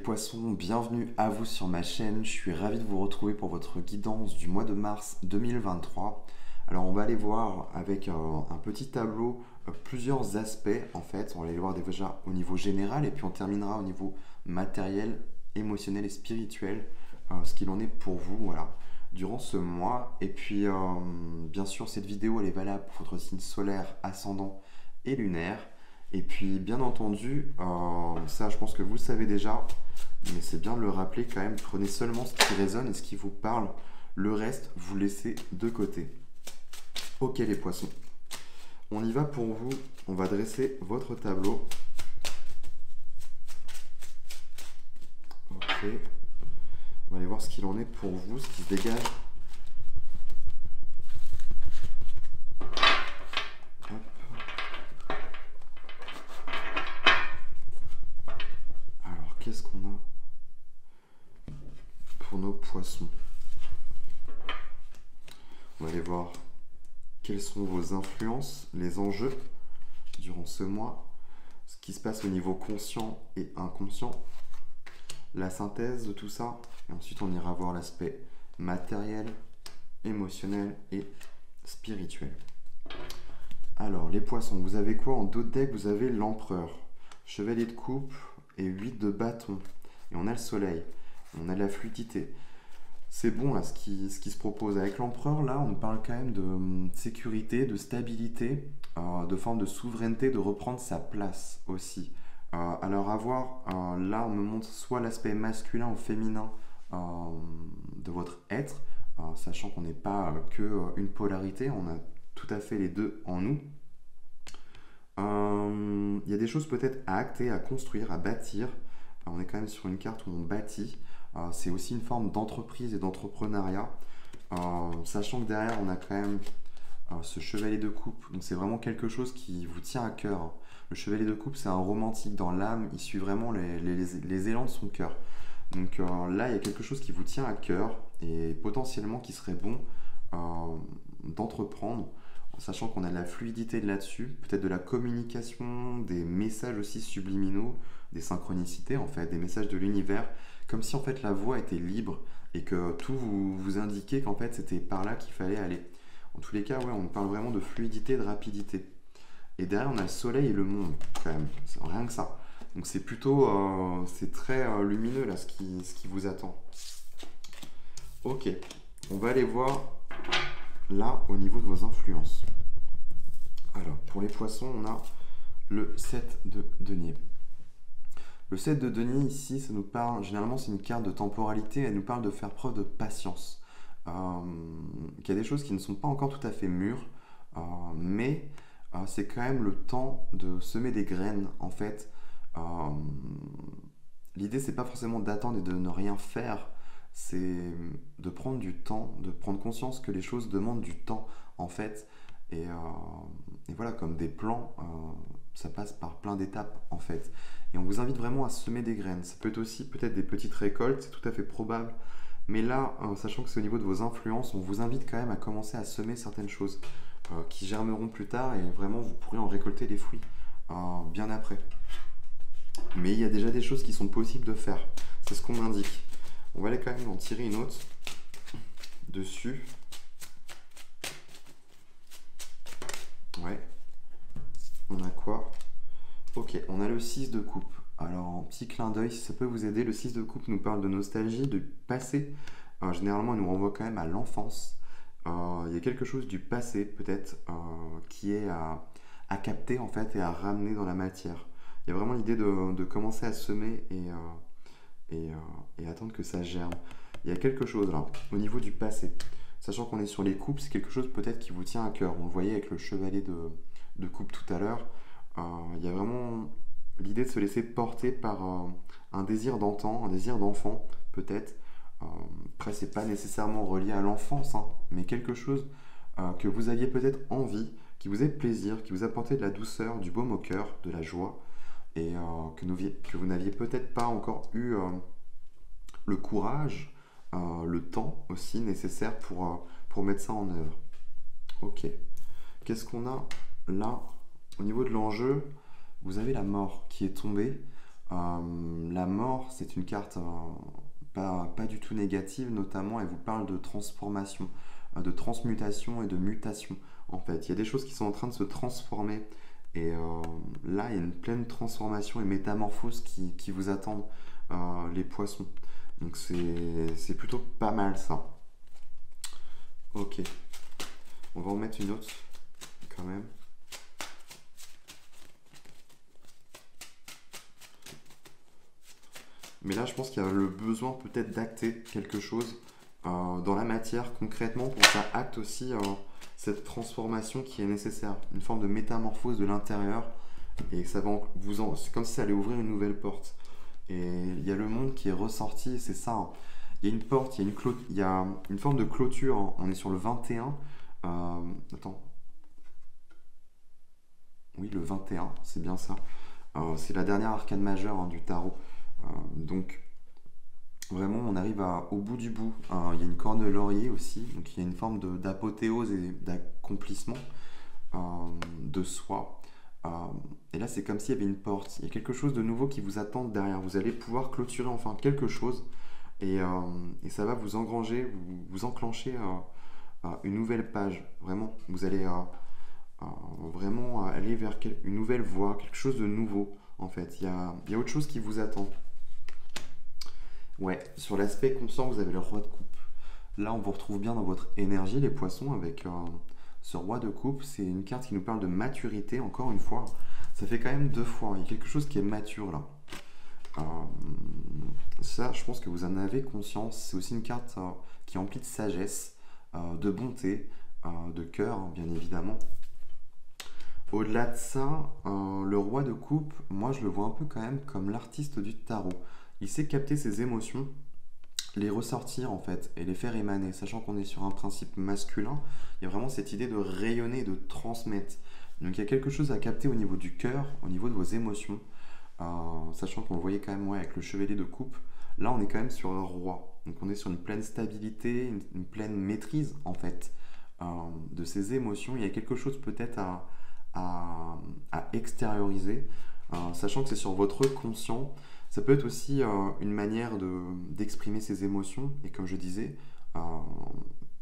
poissons, bienvenue à vous sur ma chaîne. Je suis ravi de vous retrouver pour votre guidance du mois de mars 2023. Alors on va aller voir avec un petit tableau plusieurs aspects en fait. On va aller voir déjà au niveau général et puis on terminera au niveau matériel, émotionnel et spirituel, ce qu'il en est pour vous voilà, durant ce mois. Et puis bien sûr cette vidéo elle est valable pour votre signe solaire, ascendant et lunaire. Et puis bien entendu, ça je pense que vous le savez déjà, mais c'est bien de le rappeler quand même, prenez seulement ce qui résonne et ce qui vous parle, le reste vous laissez de côté. Ok les poissons, on y va pour vous, on va dresser votre tableau. Ok, on va aller voir ce qu'il en est pour vous, ce qui se dégage. Qu'est-ce qu'on a pour nos poissons? On va aller voir quelles sont vos influences, les enjeux durant ce mois, ce qui se passe au niveau conscient et inconscient, la synthèse de tout ça, et ensuite on ira voir l'aspect matériel, émotionnel et spirituel. Alors les poissons, vous avez quoi en dos de deck? Vous avez l'empereur, chevalier de coupe et 8 de bâton. Et on a le soleil, on a la fluidité. C'est bon là ce qui se propose. Avec l'empereur là, on parle quand même de sécurité, de stabilité, de forme de souveraineté, de reprendre sa place aussi. Alors à voir, là on me montre soit l'aspect masculin ou féminin de votre être, sachant qu'on n'est pas que une polarité, on a tout à fait les deux en nous. Il y a des choses peut-être à acter, à construire, à bâtir. On est quand même sur une carte où on bâtit. C'est aussi une forme d'entreprise et d'entrepreneuriat. Sachant que derrière, on a quand même ce chevalier de coupe. Donc c'est vraiment quelque chose qui vous tient à cœur. Le chevalier de coupe, c'est un romantique dans l'âme. Il suit vraiment les élans de son cœur. Donc là, il y a quelque chose qui vous tient à cœur et potentiellement qui serait bon d'entreprendre. Sachant qu'on a de la fluidité là-dessus, peut-être de la communication, des messages aussi subliminaux, des synchronicités en fait, des messages de l'univers, comme si en fait la voie était libre et que tout vous indiquait qu'en fait c'était par là qu'il fallait aller. En tous les cas, ouais, on parle vraiment de fluidité, de rapidité. Et derrière on a le soleil et le monde quand même, rien que ça. Donc c'est plutôt, c'est très lumineux là ce qui vous attend. Ok, on va aller voir là au niveau de vos influences. Alors pour les poissons on a le 7 de denier. Le 7 de denier ici ça nous parle, généralement c'est une carte de temporalité, elle nous parle de faire preuve de patience, qu'il y a des choses qui ne sont pas encore tout à fait mûres, mais c'est quand même le temps de semer des graines en fait. L'idée c'est pas forcément d'attendre et de ne rien faire, c'est de prendre du temps, de prendre conscience que les choses demandent du temps en fait. Et voilà, comme des plans, ça passe par plein d'étapes en fait. Et on vous invite vraiment à semer des graines. Ça peut être aussi peut-être des petites récoltes, c'est tout à fait probable. Mais là, sachant que c'est au niveau de vos influences, on vous invite quand même à commencer à semer certaines choses qui germeront plus tard et vraiment vous pourrez en récolter les fruits bien après. Mais il y a déjà des choses qui sont possibles de faire. C'est ce qu'on m'indique. On va aller quand même en tirer une autre dessus. Ouais. On a quoi? Ok, on a le 6 de coupe. Alors, en petit clin d'œil, si ça peut vous aider, le 6 de coupe nous parle de nostalgie, de passé. Généralement, il nous renvoie quand même à l'enfance. Il y a quelque chose du passé, peut-être, qui est à capter, en fait, et à ramener dans la matière. Il y a vraiment l'idée de commencer à semer et attendre que ça germe. Il y a quelque chose, là, au niveau du passé. Sachant qu'on est sur les coupes, c'est quelque chose peut-être qui vous tient à cœur. On le voyait avec le chevalier de coupe tout à l'heure. Il y a vraiment l'idée de se laisser porter par un désir d'antan, un désir d'enfant peut-être. Après, c'est pas nécessairement relié à l'enfance, hein, mais quelque chose que vous aviez peut-être envie, qui vous ait plaisir, qui vous apportait de la douceur, du baume au cœur, de la joie, et que vous n'aviez peut-être pas encore eu le courage, le temps aussi nécessaire pour mettre ça en œuvre. Ok. Qu'est-ce qu'on a là? Au niveau de l'enjeu, vous avez la mort qui est tombée. La mort, c'est une carte pas du tout négative, notamment elle vous parle de transformation, de transmutation et de mutation. En fait, il y a des choses qui sont en train de se transformer et là, il y a une pleine transformation et métamorphose qui vous attendent, les poissons. Donc c'est plutôt pas mal ça. Ok, on va en mettre une autre quand même. Mais là, je pense qu'il y a le besoin peut-être d'acter quelque chose dans la matière concrètement pour que ça acte aussi cette transformation qui est nécessaire. Une forme de métamorphose de l'intérieur et ça va c'est comme si ça allait ouvrir une nouvelle porte. Et il y a le monde qui est ressorti et c'est ça, hein. Il y a une porte, il y a une forme de clôture, hein. On est sur le 21. Attends. Oui, le 21, c'est bien ça. C'est la dernière arcane majeure, hein, du tarot. Donc vraiment, on arrive au bout du bout. Il y a une corne de laurier aussi, donc il y a une forme d'apothéose et d'accomplissement euh, de soi. Euh, et là, c'est comme s'il y avait une porte. Il y a quelque chose de nouveau qui vous attend derrière. Vous allez pouvoir clôturer enfin quelque chose et ça va vous engranger, vous enclencher une nouvelle page. Vraiment, vous allez vraiment aller vers une nouvelle voie, quelque chose de nouveau. En fait, il y a autre chose qui vous attend. Ouais, sur l'aspect conscient, vous avez le roi de coupe. Là, on vous retrouve bien dans votre énergie, les poissons, avec ce roi de coupe. C'est une carte qui nous parle de maturité, encore une fois. Ça fait quand même 2 fois. Il y a quelque chose qui est mature là. Euh, Ça, je pense que vous en avez conscience. C'est aussi une carte qui est emplie de sagesse, de bonté, de cœur, hein, bien évidemment. Au-delà de ça, le roi de coupe, moi je le vois un peu quand même comme l'artiste du tarot. Il sait capter ses émotions, les ressortir en fait et les faire émaner, sachant qu'on est sur un principe masculin, il y a vraiment cette idée de rayonner, de transmettre. Donc il y a quelque chose à capter au niveau du cœur, au niveau de vos émotions, sachant qu'on le voyait quand même, ouais, avec le chevalier de coupe. Là on est quand même sur un roi, donc on est sur une pleine stabilité, une pleine maîtrise en fait de ses émotions. Il y a quelque chose peut-être à extérioriser, sachant que c'est sur votre conscient. Ça peut être aussi une manière d'exprimer ses émotions. Et comme je disais, euh,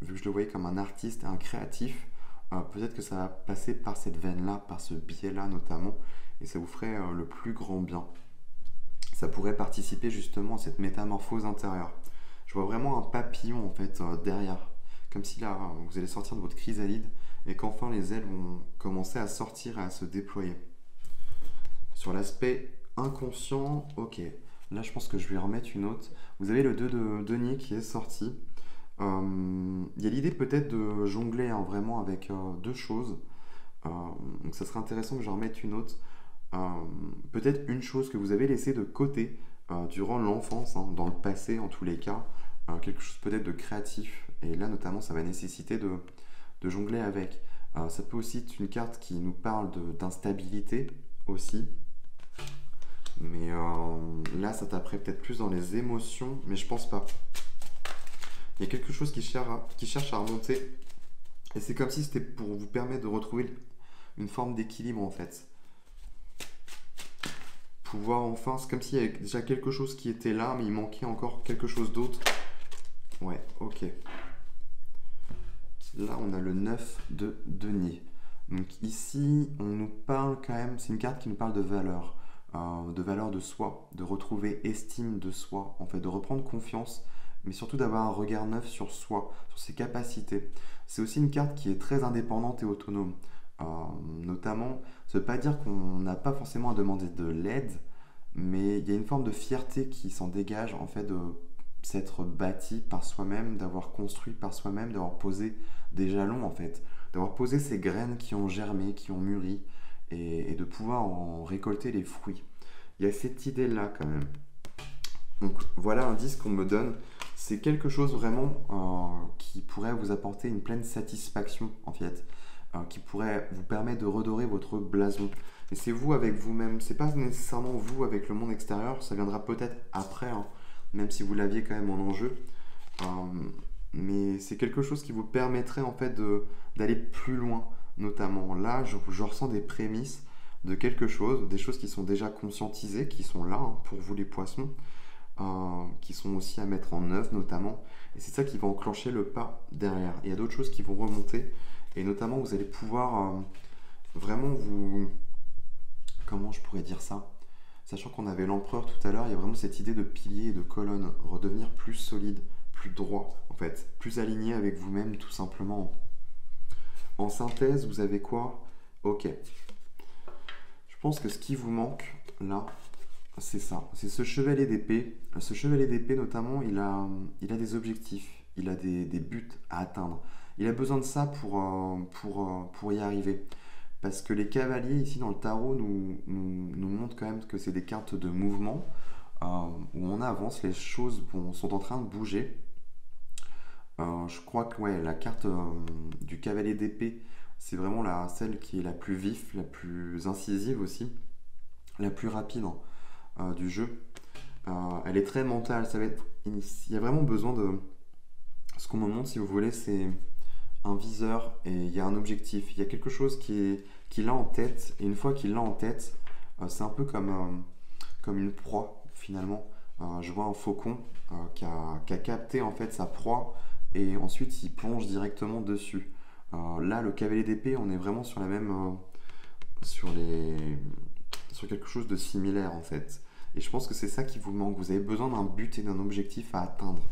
vu que je le voyais comme un artiste, un créatif, peut-être que ça va passer par cette veine-là, par ce biais-là notamment, et ça vous ferait le plus grand bien. Ça pourrait participer justement à cette métamorphose intérieure. Je vois vraiment un papillon en fait derrière, comme si là vous allez sortir de votre chrysalide et qu'enfin les ailes vont commencer à sortir et à se déployer. Sur l'aspect inconscient, ok. Là, je pense que je vais remettre une autre. Vous avez le 2 de denier qui est sorti. Il y a l'idée peut-être de jongler, hein, vraiment avec 2 choses. Donc ça serait intéressant que je remette une autre. Euh, Peut-être une chose que vous avez laissée de côté durant l'enfance, hein, dans le passé en tous les cas. Quelque chose peut-être de créatif. Et là, notamment, ça va nécessiter de jongler avec. Ça peut aussi être une carte qui nous parle d'instabilité aussi. Mais là, ça taperait peut-être plus dans les émotions, mais je pense pas. Il y a quelque chose qui cherche à remonter. Et c'est comme si c'était pour vous permettre de retrouver une forme d'équilibre en fait. Pouvoir enfin, c'est comme s'il y avait déjà quelque chose qui était là, mais il manquait encore quelque chose d'autre. Ouais, ok. Là, on a le 9 de denier. Donc ici, on nous parle quand même, c'est une carte qui nous parle de valeur de soi, de retrouver estime de soi, en fait, de reprendre confiance, mais surtout d'avoir un regard neuf sur soi, sur ses capacités. C'est aussi une carte qui est très indépendante et autonome. Euh, Notamment, ça ne veut pas dire qu'on n'a pas forcément à demander de l'aide, mais il y a une forme de fierté qui s'en dégage, en fait, de s'être bâti par soi-même, d'avoir construit par soi-même, d'avoir posé des jalons, en fait, d'avoir posé ces graines qui ont germé, qui ont mûri, et de pouvoir en récolter les fruits. Il y a cette idée-là quand même. Donc voilà un disque qu'on me donne. C'est quelque chose vraiment qui pourrait vous apporter une pleine satisfaction en fait, qui pourrait vous permettre de redorer votre blason. Et c'est vous avec vous-même, c'est pas nécessairement vous avec le monde extérieur, ça viendra peut-être après, hein, même si vous l'aviez quand même en enjeu. Euh, mais c'est quelque chose qui vous permettrait en fait d'aller plus loin, notamment. Là, je ressens des prémices de quelque chose, des choses qui sont déjà conscientisées, qui sont là hein, pour vous les poissons, qui sont aussi à mettre en œuvre notamment. Et c'est ça qui va enclencher le pas derrière. Il y a d'autres choses qui vont remonter et notamment vous allez pouvoir vraiment vous... Comment je pourrais dire ça? Sachant qu'on avait l'empereur tout à l'heure, il y a vraiment cette idée de pilier et de colonne, redevenir plus solide, plus droit en fait, plus aligné avec vous-même tout simplement. En synthèse, vous avez quoi? Ok. Je pense que ce qui vous manque là, c'est ça. C'est ce chevalier d'épée. Ce chevalier d'épée notamment, il a des objectifs, il a des buts à atteindre. Il a besoin de ça pour y arriver. Parce que les cavaliers ici dans le tarot nous montrent quand même que c'est des cartes de mouvement où on avance, les choses sont en train de bouger. Je crois que ouais, la carte du cavalier d'épée, c'est vraiment celle qui est la plus vive, la plus incisive aussi, la plus rapide du jeu. Elle est très mentale, il y a vraiment besoin de... Ce qu'on me montre, si vous voulez, c'est un viseur et il y a un objectif. Il y a quelque chose qu'il a en tête, et une fois qu'il l'a en tête, c'est un peu comme une proie finalement. Je vois un faucon qui a capté en fait sa proie et ensuite il plonge directement dessus. Là, le cavalier d'épée, on est vraiment sur la même, sur quelque chose de similaire en fait. Et je pense que c'est ça qui vous manque. Vous avez besoin d'un but et d'un objectif à atteindre.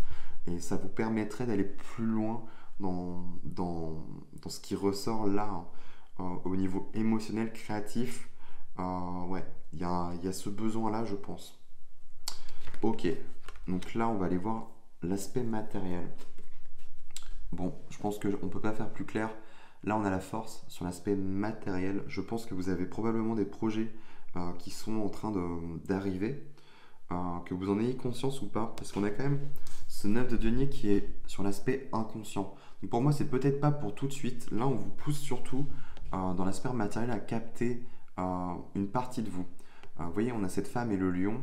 Et ça vous permettrait d'aller plus loin dans ce qui ressort là, au niveau émotionnel, créatif. Ouais, il y a ce besoin-là, je pense. Ok, donc là, on va aller voir l'aspect matériel. Bon, je pense qu'on ne peut pas faire plus clair. Là, on a la force sur l'aspect matériel. Je pense que vous avez probablement des projets qui sont en train d'arriver, que vous en ayez conscience ou pas, parce qu'on a quand même ce 9 de denier qui est sur l'aspect inconscient. Donc pour moi, c'est peut-être pas pour tout de suite. Là, on vous pousse surtout dans l'aspect matériel à capter une partie de vous. Vous voyez, on a cette femme et le lion.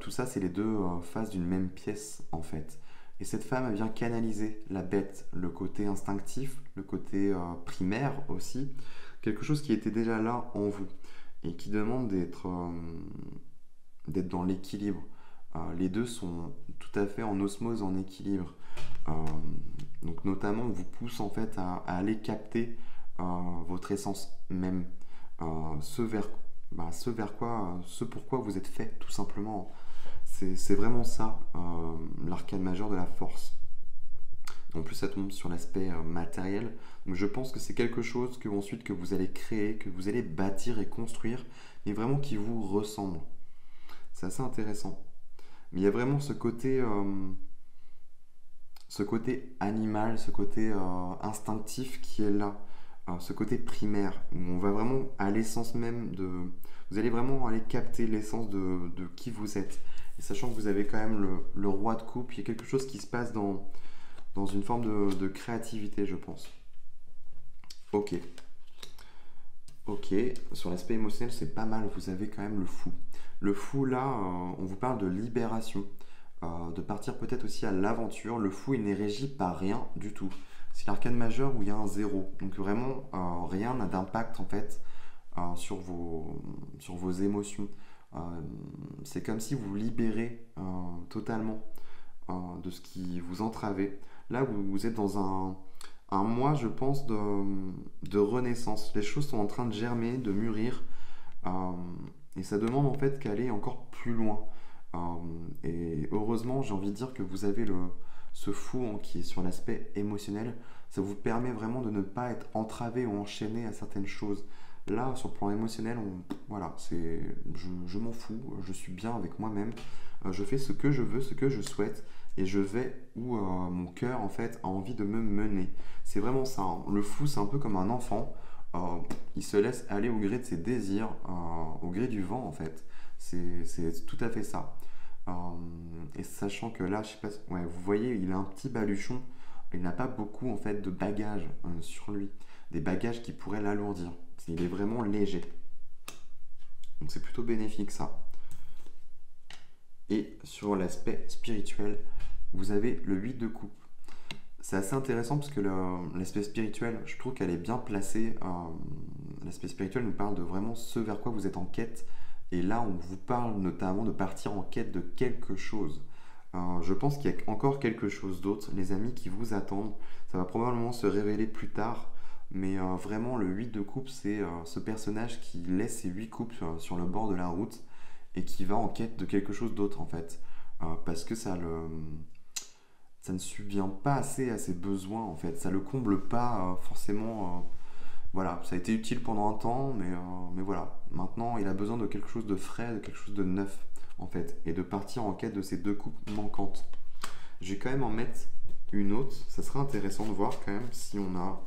Tout ça, c'est les deux faces d'une même pièce, en fait. Et cette femme, elle vient canaliser la bête, le côté instinctif, le côté primaire aussi. Quelque chose qui était déjà là en vous et qui demande d'être dans l'équilibre. Les deux sont tout à fait en osmose, en équilibre. Euh, donc notamment, on vous pousse en fait à aller capter votre essence même, ce vers quoi, ce pourquoi vous êtes fait, tout simplement. C'est vraiment ça, l'arcane majeur de la force. En plus, ça tombe sur l'aspect matériel. Donc je pense que c'est quelque chose que ensuite que vous allez créer, que vous allez bâtir et construire, mais vraiment qui vous ressemble. C'est assez intéressant. Mais il y a vraiment ce côté animal, ce côté instinctif qui est là, ce côté primaire, où on va vraiment à l'essence même de... Vous allez vraiment aller capter l'essence de qui vous êtes. Et sachant que vous avez quand même le roi de coupe, il y a quelque chose qui se passe dans une forme de créativité, je pense. Ok. Ok, sur l'aspect émotionnel, c'est pas mal, vous avez quand même le fou. Le fou, là, on vous parle de libération, de partir peut-être aussi à l'aventure. Le fou, il n'est régi par rien du tout. C'est l'arcane majeur où il y a un zéro. Donc vraiment, rien n'a d'impact en fait sur vos émotions. Euh, c'est comme si vous vous libérez totalement de ce qui vous entravait. Là, vous êtes dans un mois, je pense, de renaissance. Les choses sont en train de germer, de mûrir. euh, et ça demande en fait qu'aller encore plus loin. Euh, et heureusement, j'ai envie de dire que vous avez ce fou qui est sur l'aspect émotionnel. Ça vous permet vraiment de ne pas être entravé ou enchaîné à certaines choses. Là, sur le plan émotionnel, voilà, je m'en fous, je suis bien avec moi-même. Je fais ce que je veux, ce que je souhaite, et je vais où mon cœur en fait a envie de me mener. C'est vraiment ça, hein. Le fou, c'est un peu comme un enfant. Euh, il se laisse aller au gré de ses désirs, au gré du vent en fait. C'est tout à fait ça. Euh, et sachant que là, je sais pas, ouais, vous voyez, il a un petit baluchon. Il n'a pas beaucoup en fait de bagages sur lui, des bagages qui pourraient l'alourdir. Il est vraiment léger. Donc c'est plutôt bénéfique ça. Et sur l'aspect spirituel, vous avez le 8 de coupe. C'est assez intéressant parce que l'aspect spirituel, je trouve qu'elle est bien placée, l'aspect spirituel nous parle de vraiment ce vers quoi vous êtes en quête. Et là, on vous parle notamment de partir en quête de quelque chose. Je pense qu'il y a encore quelque chose d'autre, les amis, qui vous attendent. Ça va probablement se révéler plus tard. Mais vraiment, le 8 de coupe, c'est ce personnage qui laisse ses 8 coupes sur le bord de la route et qui va en quête de quelque chose d'autre, en fait. Parce que ça ne subvient pas assez à ses besoins, en fait. Ça le comble pas forcément. Voilà, ça a été utile pendant un temps, mais voilà. Maintenant, il a besoin de quelque chose de frais, de quelque chose de neuf, en fait. Et de partir en quête de ces 2 coupes manquantes. Je vais quand même en mettre une autre. Ça serait intéressant de voir quand même si on a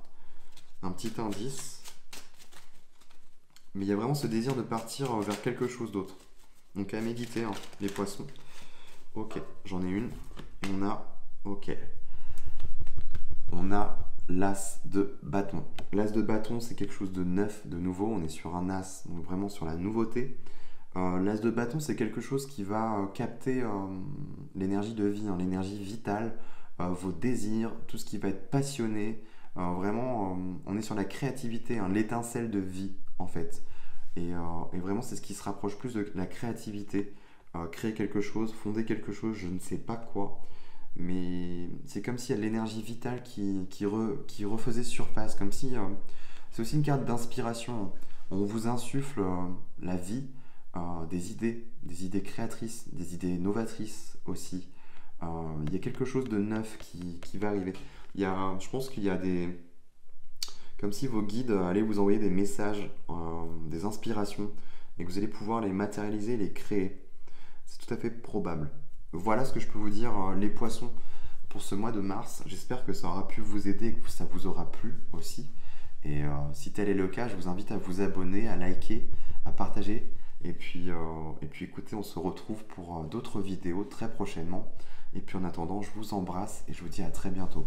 un petit indice. Mais il y a vraiment ce désir de partir vers quelque chose d'autre. Donc à méditer, hein, les poissons. Ok, j'en ai une. Et on a... Ok. On a l'as de bâton. L'as de bâton, c'est quelque chose de neuf, de nouveau. On est sur un as, donc vraiment sur la nouveauté. L'as de bâton, c'est quelque chose qui va capter l'énergie de vie, hein, l'énergie vitale, vos désirs, tout ce qui va être passionné. Vraiment, on est sur la créativité, hein, l'étincelle de vie, en fait. Et vraiment, c'est ce qui se rapproche plus de la créativité. Créer quelque chose, fonder quelque chose, je ne sais pas quoi. Mais c'est comme s'il y a de l'énergie vitale qui refaisait surface. Comme si... c'est aussi une carte d'inspiration. On vous insuffle la vie, des idées créatrices, des idées novatrices aussi. Il y a quelque chose de neuf qui va arriver. Je pense qu'il y a des... Comme si vos guides allaient vous envoyer des messages, des inspirations, et que vous allez pouvoir les matérialiser, les créer. C'est tout à fait probable. Voilà ce que je peux vous dire, les poissons, pour ce mois de mars. J'espère que ça aura pu vous aider, que ça vous aura plu aussi. Et si tel est le cas, je vous invite à vous abonner, à liker, à partager. Et puis écoutez, on se retrouve pour d'autres vidéos très prochainement. Et puis en attendant, je vous embrasse et je vous dis à très bientôt.